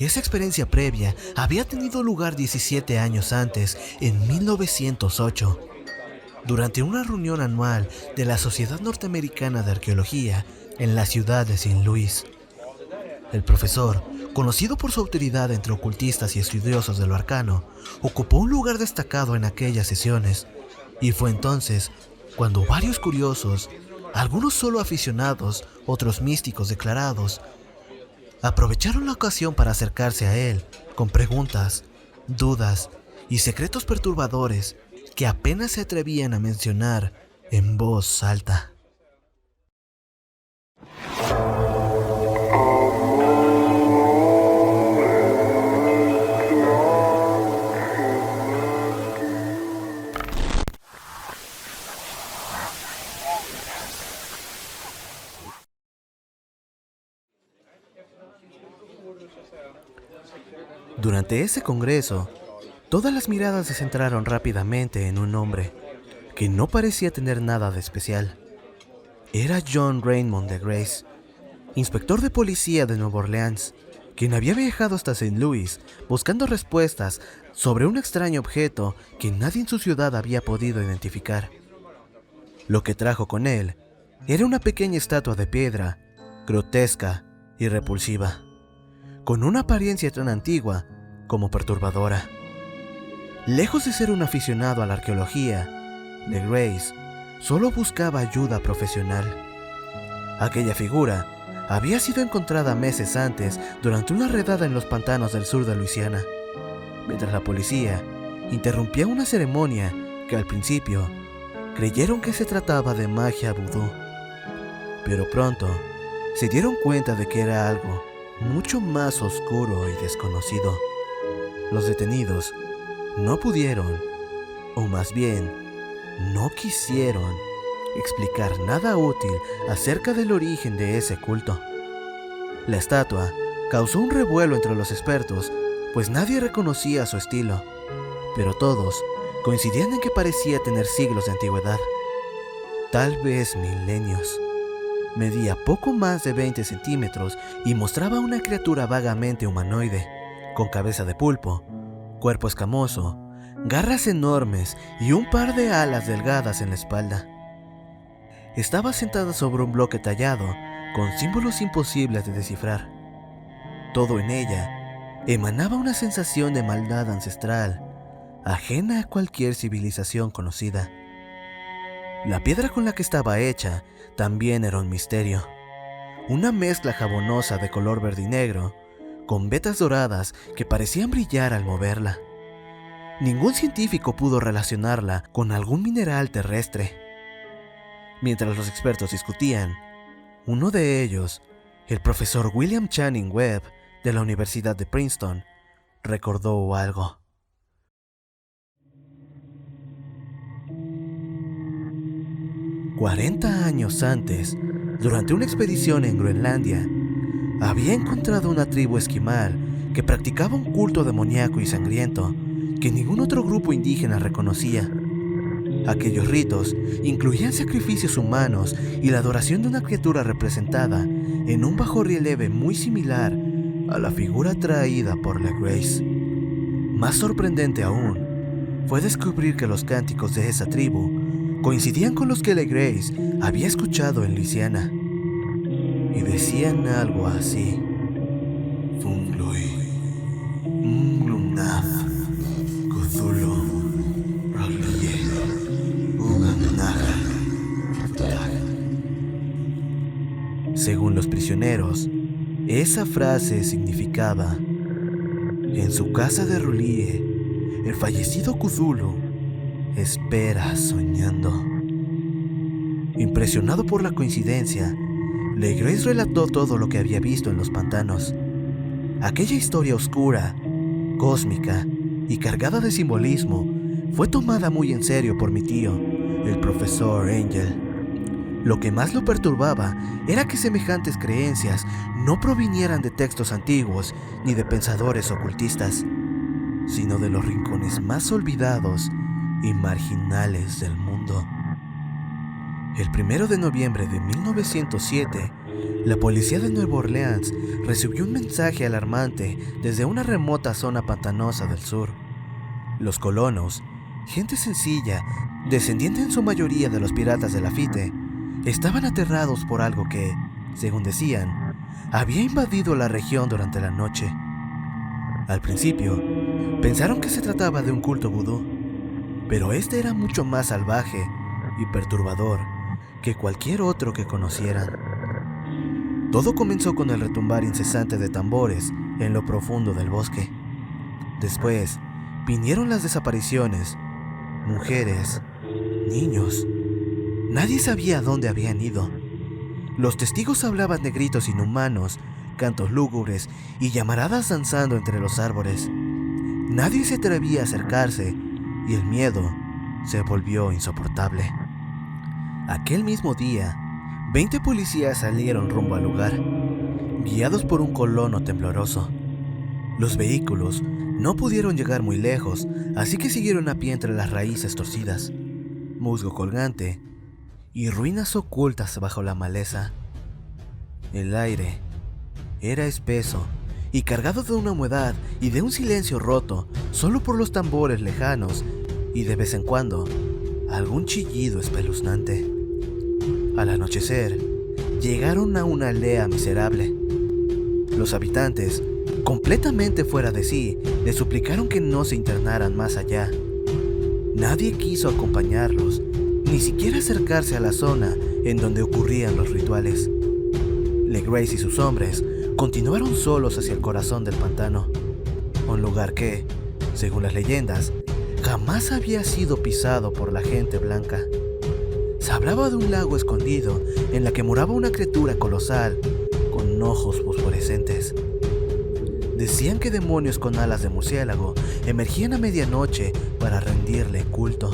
Esa experiencia previa había tenido lugar 17 años antes, en 1908, durante una reunión anual de la Sociedad Norteamericana de Arqueología en la ciudad de Saint Louis. El profesor, conocido por su autoridad entre ocultistas y estudiosos de lo arcano, ocupó un lugar destacado en aquellas sesiones, y fue entonces cuando varios curiosos, algunos solo aficionados, otros místicos declarados, aprovecharon la ocasión para acercarse a él con preguntas, dudas y secretos perturbadores que apenas se atrevían a mencionar en voz alta. Durante ese congreso, todas las miradas se centraron rápidamente en un hombre que no parecía tener nada de especial. Era John Raymond de Grace, inspector de policía de Nueva Orleans, quien había viajado hasta Saint Louis buscando respuestas sobre un extraño objeto que nadie en su ciudad había podido identificar. Lo que trajo con él era una pequeña estatua de piedra, grotesca y repulsiva, con una apariencia tan antigua como perturbadora. Lejos de ser un aficionado a la arqueología, Legrace solo buscaba ayuda profesional. Aquella figura había sido encontrada meses antes durante una redada en los pantanos del sur de Luisiana, mientras la policía interrumpía una ceremonia que al principio creyeron que se trataba de magia vudú, pero pronto se dieron cuenta de que era algo mucho más oscuro y desconocido. Los detenidos no pudieron, o más bien, no quisieron explicar nada útil acerca del origen de ese culto. La estatua causó un revuelo entre los expertos, pues nadie reconocía su estilo, pero todos coincidían en que parecía tener siglos de antigüedad, tal vez milenios. Medía poco más de 20 centímetros y mostraba una criatura vagamente humanoide, con cabeza de pulpo, cuerpo escamoso, garras enormes y un par de alas delgadas en la espalda. Estaba sentada sobre un bloque tallado con símbolos imposibles de descifrar. Todo en ella emanaba una sensación de maldad ancestral, ajena a cualquier civilización conocida. La piedra con la que estaba hecha también era un misterio. Una mezcla jabonosa de color verde y negro, con vetas doradas que parecían brillar al moverla. Ningún científico pudo relacionarla con algún mineral terrestre. Mientras los expertos discutían, uno de ellos, el profesor William Channing Webb de la Universidad de Princeton, recordó algo. 40 años antes, durante una expedición en Groenlandia, había encontrado una tribu esquimal que practicaba un culto demoníaco y sangriento que ningún otro grupo indígena reconocía. Aquellos ritos incluían sacrificios humanos y la adoración de una criatura representada en un bajorrelieve muy similar a la figura traída por Legrace. Más sorprendente aún fue descubrir que los cánticos de esa tribu coincidían con los que Legrace había escuchado en Luisiana, y decían algo así: Funglui, Mglumnaf, Cthulhu, Ralie, Ugamnaga. Según los prisioneros, esa frase significaba: en su casa de Rulie, el fallecido Cthulhu espera soñando. Impresionado por la coincidencia, Legrace relató todo lo que había visto en los pantanos. Aquella historia oscura, cósmica y cargada de simbolismo fue tomada muy en serio por mi tío, el profesor Angel. Lo que más lo perturbaba era que semejantes creencias no provinieran de textos antiguos ni de pensadores ocultistas, sino de los rincones más olvidados y marginales del mundo. El 1 de noviembre de 1907, La policía de Nueva Orleans recibió un mensaje alarmante desde una remota zona pantanosa del sur. Los colonos, gente sencilla, descendiente en su mayoría de los piratas de Lafitte, estaban aterrados por algo que, según decían, había invadido la región durante la noche. Al principio, pensaron que se trataba de un culto vudú, pero este era mucho más salvaje y perturbador que cualquier otro que conocieran. Todo comenzó con el retumbar incesante de tambores en lo profundo del bosque. Después, vinieron las desapariciones, mujeres, niños. Nadie sabía a dónde habían ido. Los testigos hablaban de gritos inhumanos, cantos lúgubres y llamaradas danzando entre los árboles. Nadie se atrevía a acercarse y el miedo se volvió insoportable. Aquel mismo día, 20 policías salieron rumbo al lugar, guiados por un colono tembloroso. Los vehículos no pudieron llegar muy lejos, así que siguieron a pie entre las raíces torcidas, musgo colgante y ruinas ocultas bajo la maleza. El aire era espeso y cargado de una humedad y de un silencio roto solo por los tambores lejanos y de vez en cuando algún chillido espeluznante. Al anochecer, llegaron a una aldea miserable. Los habitantes, completamente fuera de sí, le suplicaron que no se internaran más allá. Nadie quiso acompañarlos, ni siquiera acercarse a la zona en donde ocurrían los rituales. Legrace y sus hombres continuaron solos hacia el corazón del pantano, un lugar que, según las leyendas, jamás había sido pisado por la gente blanca. Se hablaba de un lago escondido en la que moraba una criatura colosal con ojos fosforescentes. Decían que demonios con alas de murciélago emergían a medianoche para rendirle culto.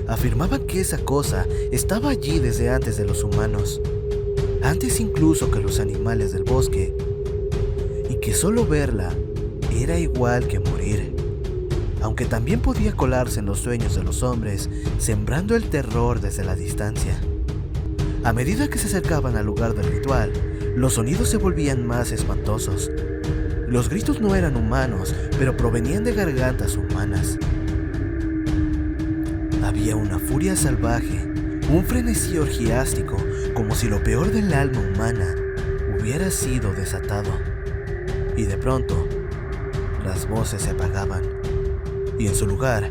Afirmaban que esa cosa estaba allí desde antes de los humanos, antes incluso que los animales del bosque, y que solo verla era igual que morir, aunque también podía colarse en los sueños de los hombres, sembrando el terror desde la distancia. A medida que se acercaban al lugar del ritual, los sonidos se volvían más espantosos. Los gritos no eran humanos, pero provenían de gargantas humanas. Había una furia salvaje, un frenesí orgiástico, como si lo peor del alma humana hubiera sido desatado. Y de pronto, las voces se apagaban, y en su lugar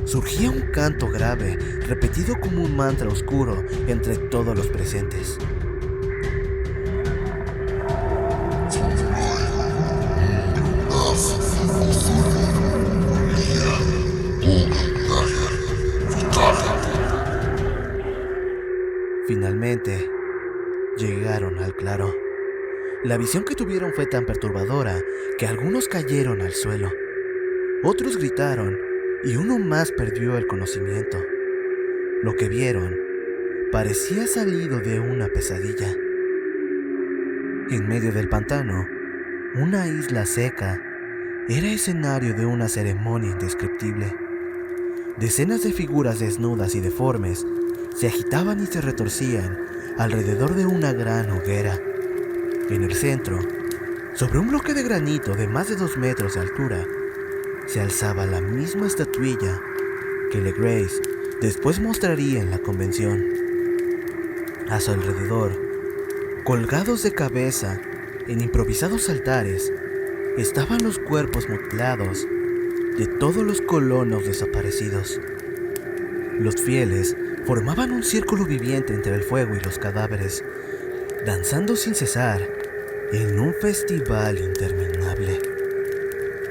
surgía un canto grave, repetido como un mantra oscuro entre todos los presentes. Finalmente, llegaron al claro. La visión que tuvieron fue tan perturbadora que algunos cayeron al suelo. Otros gritaron y uno más perdió el conocimiento. Lo que vieron parecía salido de una pesadilla. En medio del pantano, una isla seca era escenario de una ceremonia indescriptible. Decenas de figuras desnudas y deformes se agitaban y se retorcían alrededor de una gran hoguera. En el centro, sobre un bloque de granito de más de 2 metros de altura, se alzaba la misma estatuilla que Legrace después mostraría en la convención. A su alrededor, colgados de cabeza en improvisados altares, estaban los cuerpos mutilados de todos los colonos desaparecidos. Los fieles formaban un círculo viviente entre el fuego y los cadáveres, danzando sin cesar en un festival interminable.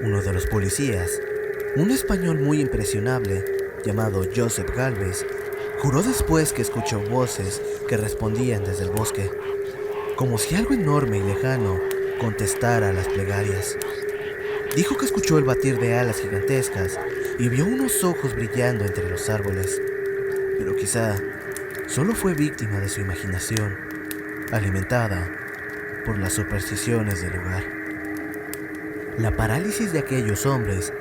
Uno de los policías, un español muy impresionable llamado Joseph Galvez, juró después que escuchó voces que respondían desde el bosque, como si algo enorme y lejano contestara a las plegarias. Dijo que escuchó el batir de alas gigantescas y vio unos ojos brillando entre los árboles, pero quizá solo fue víctima de su imaginación, alimentada por las supersticiones del lugar. La parálisis de aquellos hombres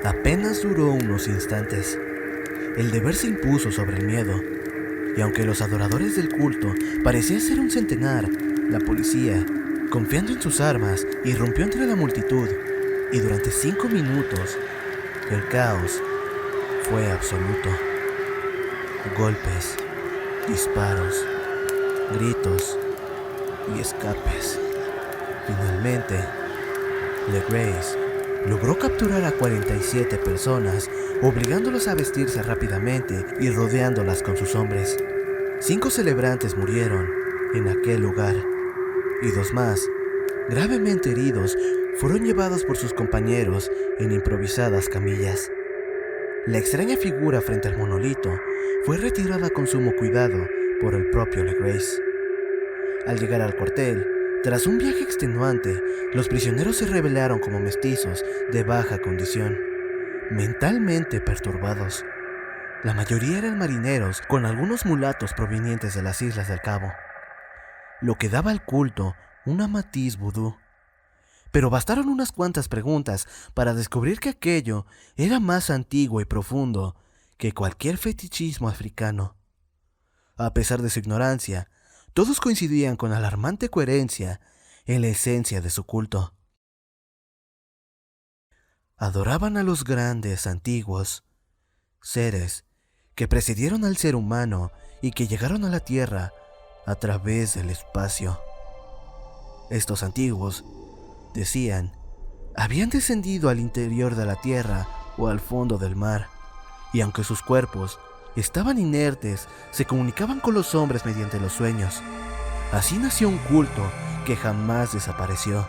apenas duró unos instantes. El deber se impuso sobre el miedo, y aunque los adoradores del culto parecían ser un centenar, La policía, confiando en sus armas, irrumpió entre la multitud y durante 5 minutos el caos fue absoluto. Golpes, disparos, gritos y escapes. Finalmente, LeGrace logró capturar a 47 personas, obligándolos a vestirse rápidamente y rodeándolas con sus hombres. 5 celebrantes murieron en aquel lugar y 2 más, gravemente heridos, fueron llevados por sus compañeros en improvisadas camillas. La extraña figura frente al monolito fue retirada con sumo cuidado por el propio LeGrace. Al llegar al cuartel, tras un viaje extenuante, los prisioneros se revelaron como mestizos de baja condición, mentalmente perturbados. La mayoría eran marineros, con algunos mulatos provenientes de las Islas del Cabo, lo que daba al culto una matiz vudú. Pero bastaron unas cuantas preguntas para descubrir que aquello era más antiguo y profundo que cualquier fetichismo africano. A pesar de su ignorancia, todos coincidían con alarmante coherencia en la esencia de su culto. Adoraban a los grandes, antiguos seres que precedieron al ser humano y que llegaron a la Tierra a través del espacio. Estos antiguos, decían, habían descendido al interior de la Tierra o al fondo del mar, y aunque sus cuerpos estaban inertes, se comunicaban con los hombres mediante los sueños. Así nació un culto que jamás desapareció,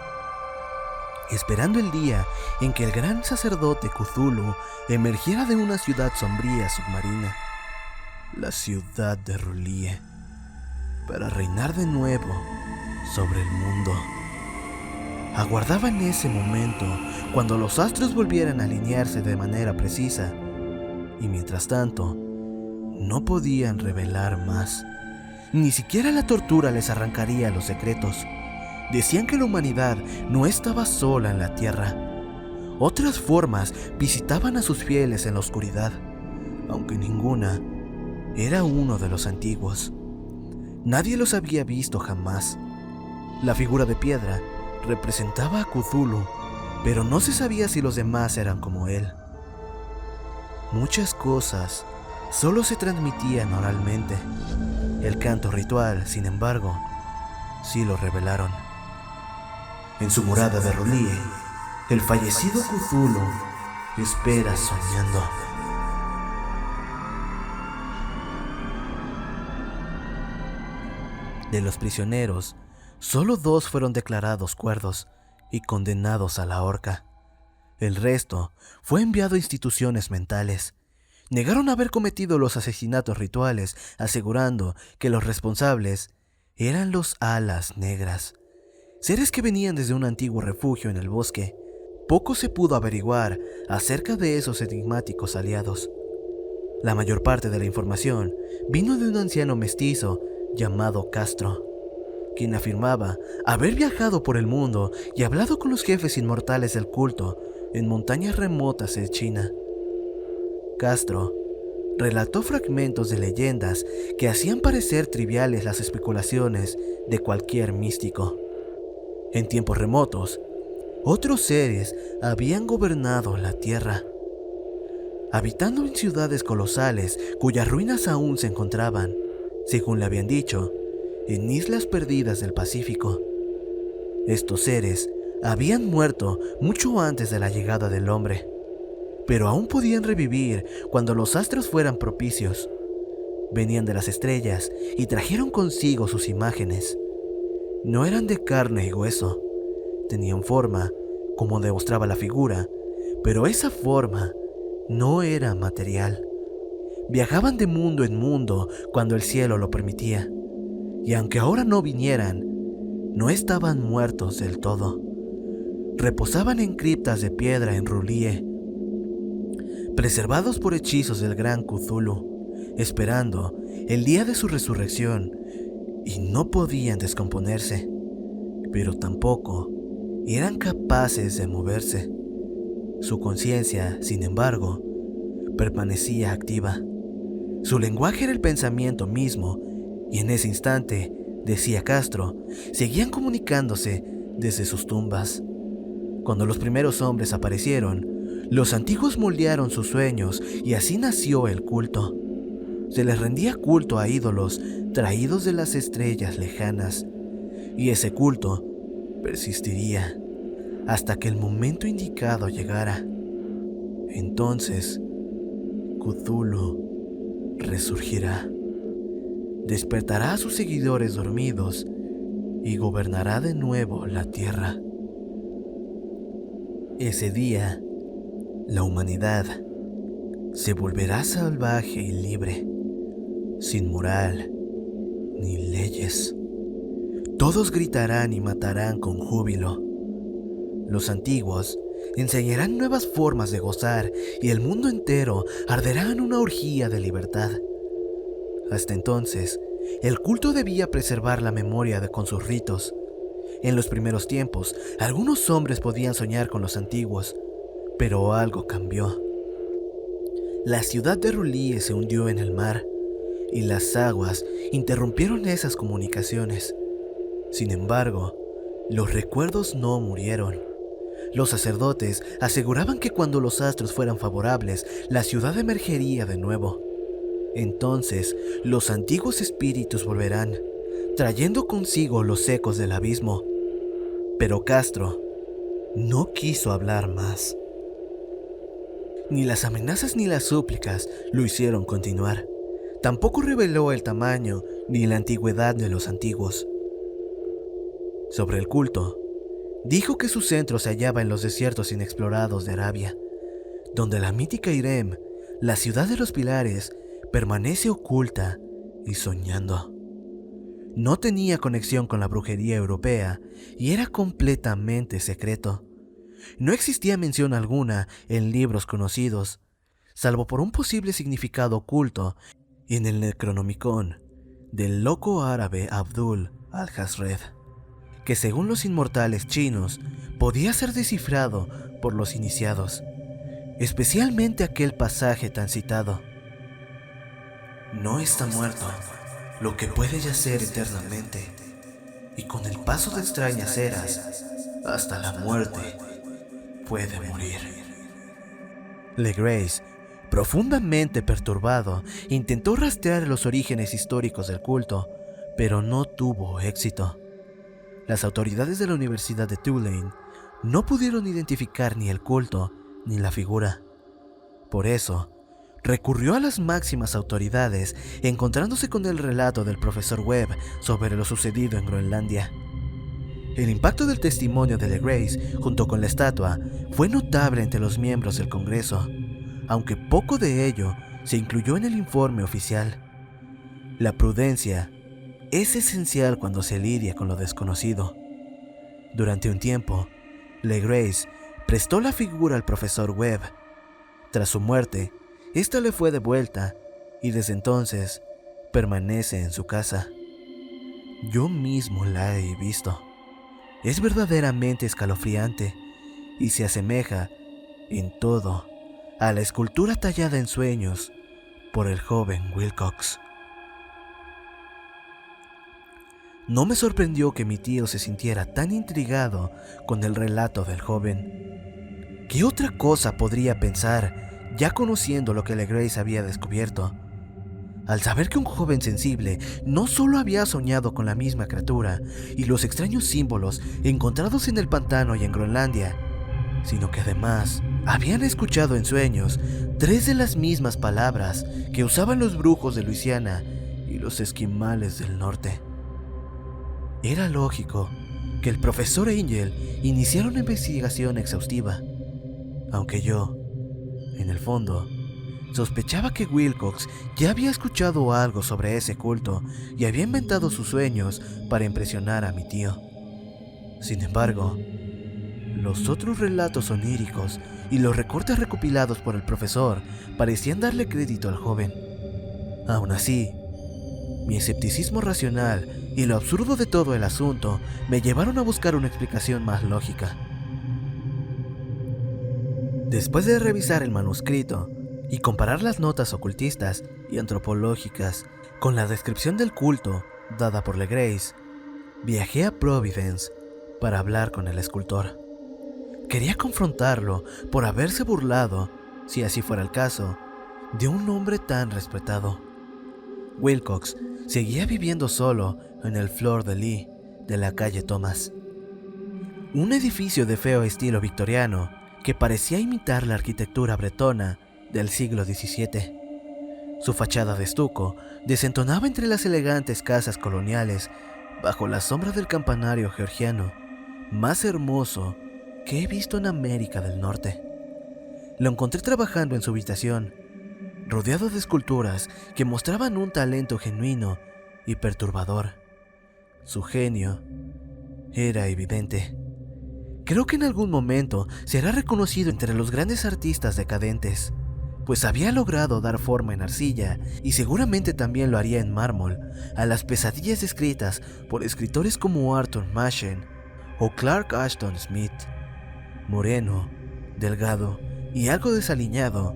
esperando el día en que el gran sacerdote Cthulhu emergiera de una ciudad sombría submarina, la ciudad de R'lyeh, para reinar de nuevo sobre el mundo. Aguardaban ese momento cuando los astros volvieran a alinearse de manera precisa, y mientras tanto, no podían revelar más. Ni siquiera la tortura les arrancaría los secretos. Decían que la humanidad no estaba sola en la Tierra. Otras formas visitaban a sus fieles en la oscuridad, aunque ninguna era uno de los antiguos. Nadie los había visto jamás. La figura de piedra representaba a Cthulhu, pero no se sabía si los demás eran como él. Muchas cosas solo se transmitían oralmente. El canto ritual, sin embargo, sí lo revelaron. En su morada de R'lyeh, el fallecido Cthulhu espera soñando. De los prisioneros, solo 2 fueron declarados cuerdos y condenados a la horca. El resto fue enviado a instituciones mentales. Negaron haber cometido los asesinatos rituales, asegurando que los responsables eran los Alas Negras, seres que venían desde un antiguo refugio en el bosque. Poco se pudo averiguar acerca de esos enigmáticos aliados. La mayor parte de la información vino de un anciano mestizo llamado Castro, quien afirmaba haber viajado por el mundo y hablado con los jefes inmortales del culto en montañas remotas de China. Castro relató fragmentos de leyendas que hacían parecer triviales las especulaciones de cualquier místico. En tiempos remotos, otros seres habían gobernado la Tierra, habitando en ciudades colosales cuyas ruinas aún se encontraban, según le habían dicho, en islas perdidas del Pacífico. Estos seres habían muerto mucho antes de la llegada del hombre, pero aún podían revivir cuando los astros fueran propicios. Venían de las estrellas y trajeron consigo sus imágenes. No eran de carne y hueso, tenían forma, como demostraba la figura, pero esa forma no era material. Viajaban de mundo en mundo cuando el cielo lo permitía, y aunque ahora no vinieran, no estaban muertos del todo. Reposaban en criptas de piedra en R'lyeh, preservados por hechizos del gran Cthulhu, esperando el día de su resurrección, y no podían descomponerse, pero tampoco eran capaces de moverse. Su conciencia, sin embargo, permanecía activa. Su lenguaje era el pensamiento mismo, y en ese instante decía Castro, seguían comunicándose desde sus tumbas. Cuando los primeros hombres aparecieron, los antiguos moldearon sus sueños y así nació el culto. Se les rendía culto a ídolos traídos de las estrellas lejanas, y ese culto persistiría hasta que el momento indicado llegara. Entonces, Cthulhu resurgirá, despertará a sus seguidores dormidos y gobernará de nuevo la tierra. Ese día, la humanidad se volverá salvaje y libre, sin moral ni leyes. Todos gritarán y matarán con júbilo. Los antiguos enseñarán nuevas formas de gozar y el mundo entero arderá en una orgía de libertad. Hasta entonces, el culto debía preservar la memoria con sus ritos. En los primeros tiempos, algunos hombres podían soñar con los antiguos, pero algo cambió. La ciudad de R'lyeh se hundió en el mar, y las aguas interrumpieron esas comunicaciones. Sin embargo, los recuerdos no murieron. Los sacerdotes aseguraban que cuando los astros fueran favorables, la ciudad emergería de nuevo. Entonces, los antiguos espíritus volverán, trayendo consigo los ecos del abismo. Pero Castro no quiso hablar más. Ni las amenazas ni las súplicas lo hicieron continuar. Tampoco reveló el tamaño ni la antigüedad de los antiguos. Sobre el culto, dijo que su centro se hallaba en los desiertos inexplorados de Arabia, donde la mítica Irem, la ciudad de los pilares, permanece oculta y soñando. No tenía conexión con la brujería europea y era completamente secreto. No existía mención alguna en libros conocidos, salvo por un posible significado oculto en el Necronomicon del loco árabe Abdul al-Hazred, que según los inmortales chinos podía ser descifrado por los iniciados, especialmente aquel pasaje tan citado. No está muerto lo que puede yacer eternamente, y con el paso de extrañas eras, hasta la muerte puede morir. Legrace, profundamente perturbado, intentó rastrear los orígenes históricos del culto, pero no tuvo éxito. Las autoridades de la Universidad de Tulane no pudieron identificar ni el culto ni la figura. Por eso, recurrió a las máximas autoridades, encontrándose con el relato del profesor Webb sobre lo sucedido en Groenlandia. El impacto del testimonio de Legrace, junto con la estatua, fue notable entre los miembros del Congreso, aunque poco de ello se incluyó en el informe oficial. La prudencia es esencial cuando se lidia con lo desconocido. Durante un tiempo, Legrace prestó la figura al profesor Webb. Tras su muerte, esta le fue devuelta y desde entonces permanece en su casa. Yo mismo la he visto. Es verdaderamente escalofriante y se asemeja en todo a la escultura tallada en sueños por el joven Wilcox. No me sorprendió que mi tío se sintiera tan intrigado con el relato del joven. ¿Qué otra cosa podría pensar, ya conociendo lo que Legrace había descubierto? Al saber que un joven sensible no solo había soñado con la misma criatura y los extraños símbolos encontrados en el pantano y en Groenlandia, sino que además habían escuchado en sueños 3 de las mismas palabras que usaban los brujos de Luisiana y los esquimales del norte. Era lógico que el profesor Angel iniciara una investigación exhaustiva, aunque yo, en el fondo, sospechaba que Wilcox ya había escuchado algo sobre ese culto y había inventado sus sueños para impresionar a mi tío. Sin embargo, los otros relatos oníricos y los recortes recopilados por el profesor parecían darle crédito al joven. Aún así, mi escepticismo racional y lo absurdo de todo el asunto me llevaron a buscar una explicación más lógica. Después de revisar el manuscrito y comparar las notas ocultistas y antropológicas con la descripción del culto dada por Legrace, viajé a Providence para hablar con el escultor. Quería confrontarlo por haberse burlado, si así fuera el caso, de un hombre tan respetado. Wilcox seguía viviendo solo en el Fleur de Lis de la calle Thomas, un edificio de feo estilo victoriano que parecía imitar la arquitectura bretona del siglo XVII. Su fachada de estuco desentonaba entre las elegantes casas coloniales bajo la sombra del campanario georgiano más hermoso que he visto en América del Norte. Lo encontré trabajando en su habitación, rodeado de esculturas que mostraban un talento genuino y perturbador. Su genio era evidente. Creo que en algún momento será reconocido entre los grandes artistas decadentes, pues había logrado dar forma en arcilla, y seguramente también lo haría en mármol, a las pesadillas escritas por escritores como Arthur Machen o Clark Ashton Smith. Moreno, delgado y algo desaliñado,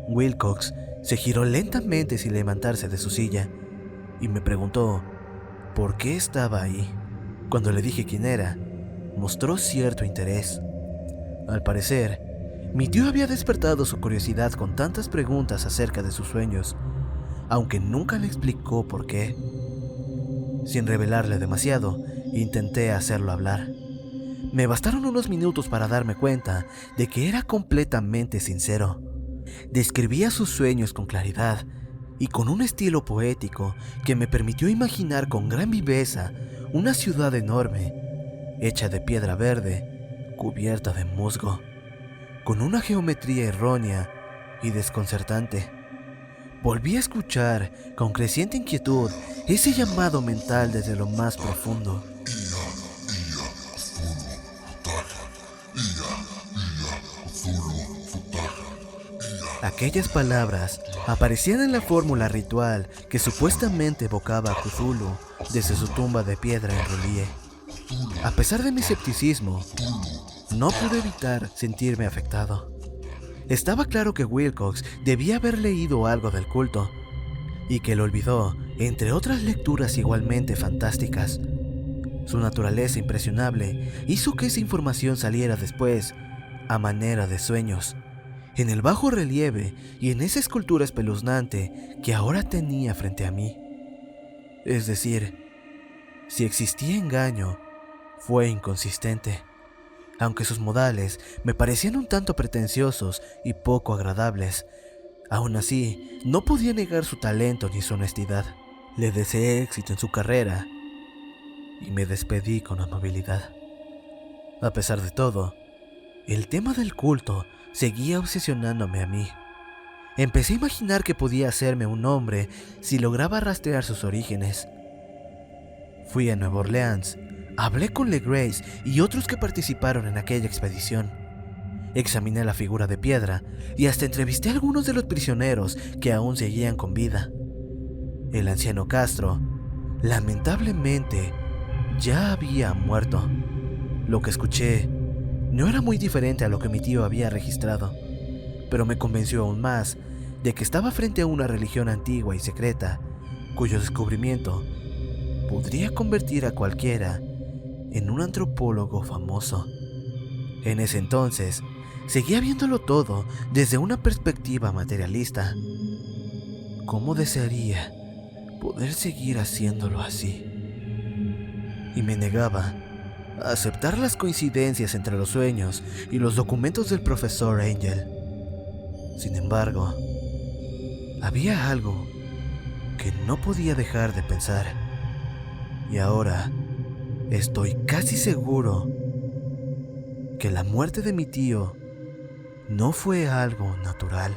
Wilcox se giró lentamente sin levantarse de su silla y me preguntó por qué estaba ahí. Cuando le dije quién era, mostró cierto interés. Al parecer, mi tío había despertado su curiosidad con tantas preguntas acerca de sus sueños, aunque nunca le explicó por qué. Sin revelarle demasiado, intenté hacerlo hablar. Me bastaron unos minutos para darme cuenta de que era completamente sincero. Describía sus sueños con claridad y con un estilo poético que me permitió imaginar con gran viveza una ciudad enorme, hecha de piedra verde, cubierta de musgo, con una geometría errónea y desconcertante. Volví a escuchar con creciente inquietud ese llamado mental desde lo más profundo. Aquellas palabras aparecían en la fórmula ritual que supuestamente evocaba a Cthulhu desde su tumba de piedra en relieve. A pesar de mi escepticismo, no pude evitar sentirme afectado. Estaba claro que Wilcox debía haber leído algo del culto, y que lo olvidó, entre otras lecturas igualmente fantásticas. Su naturaleza impresionable hizo que esa información saliera después, a manera de sueños, en el bajo relieve y en esa escultura espeluznante que ahora tenía frente a mí. Es decir, si existía engaño, fue inconsistente, aunque sus modales me parecían un tanto pretenciosos y poco agradables. Aún así, no podía negar su talento ni su honestidad. Le deseé éxito en su carrera y me despedí con amabilidad. A pesar de todo, el tema del culto seguía obsesionándome a mí. Empecé a imaginar que podía hacerme un hombre si lograba rastrear sus orígenes. Fui a Nueva Orleans, hablé con Legrace y otros que participaron en aquella expedición. Examiné la figura de piedra y hasta entrevisté a algunos de los prisioneros que aún seguían con vida. El anciano Castro, lamentablemente, ya había muerto. Lo que escuché no era muy diferente a lo que mi tío había registrado, pero me convenció aún más de que estaba frente a una religión antigua y secreta, cuyo descubrimiento podría convertir a cualquiera en un antropólogo famoso. En ese entonces, seguía viéndolo todo desde una perspectiva materialista. ¿Cómo desearía poder seguir haciéndolo así? Y me negaba a aceptar las coincidencias entre los sueños y los documentos del profesor Angel. Sin embargo, había algo que no podía dejar de pensar, y ahora estoy casi seguro que la muerte de mi tío no fue algo natural.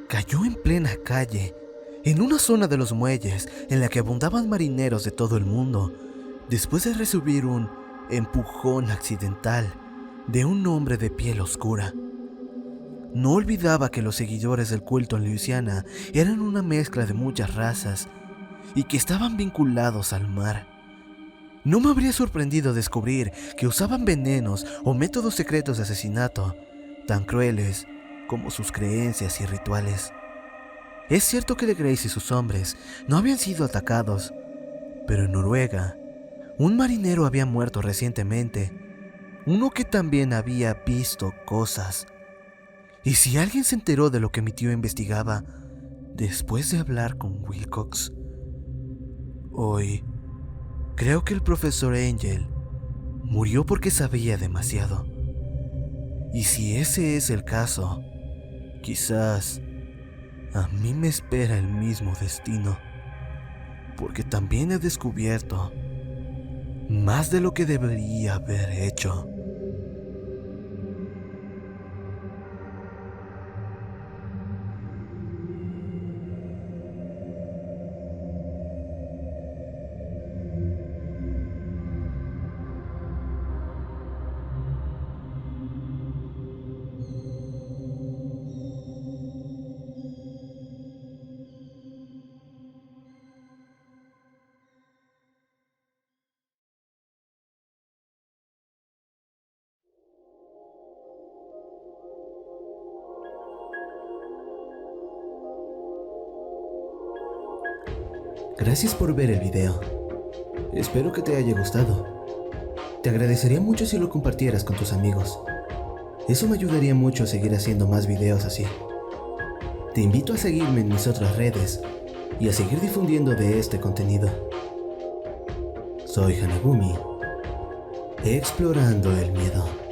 Cayó en plena calle, en una zona de los muelles en la que abundaban marineros de todo el mundo, después de recibir un empujón accidental de un hombre de piel oscura. No olvidaba que los seguidores del culto en Luisiana eran una mezcla de muchas razas y que estaban vinculados al mar. No me habría sorprendido descubrir que usaban venenos o métodos secretos de asesinato, tan crueles como sus creencias y rituales. Es cierto que Grace y sus hombres no habían sido atacados, pero en Noruega, un marinero había muerto recientemente, uno que también había visto cosas. Y si alguien se enteró de lo que mi tío investigaba después de hablar con Wilcox, hoy creo que el profesor Angel murió porque sabía demasiado. Y si ese es el caso, quizás a mí me espera el mismo destino, porque también he descubierto más de lo que debería haber hecho. Gracias por ver el video. Espero que te haya gustado. Te agradecería mucho si lo compartieras con tus amigos. Eso me ayudaría mucho a seguir haciendo más videos así. Te invito a seguirme en mis otras redes y a seguir difundiendo de este contenido. Soy Hanagumi, explorando el miedo.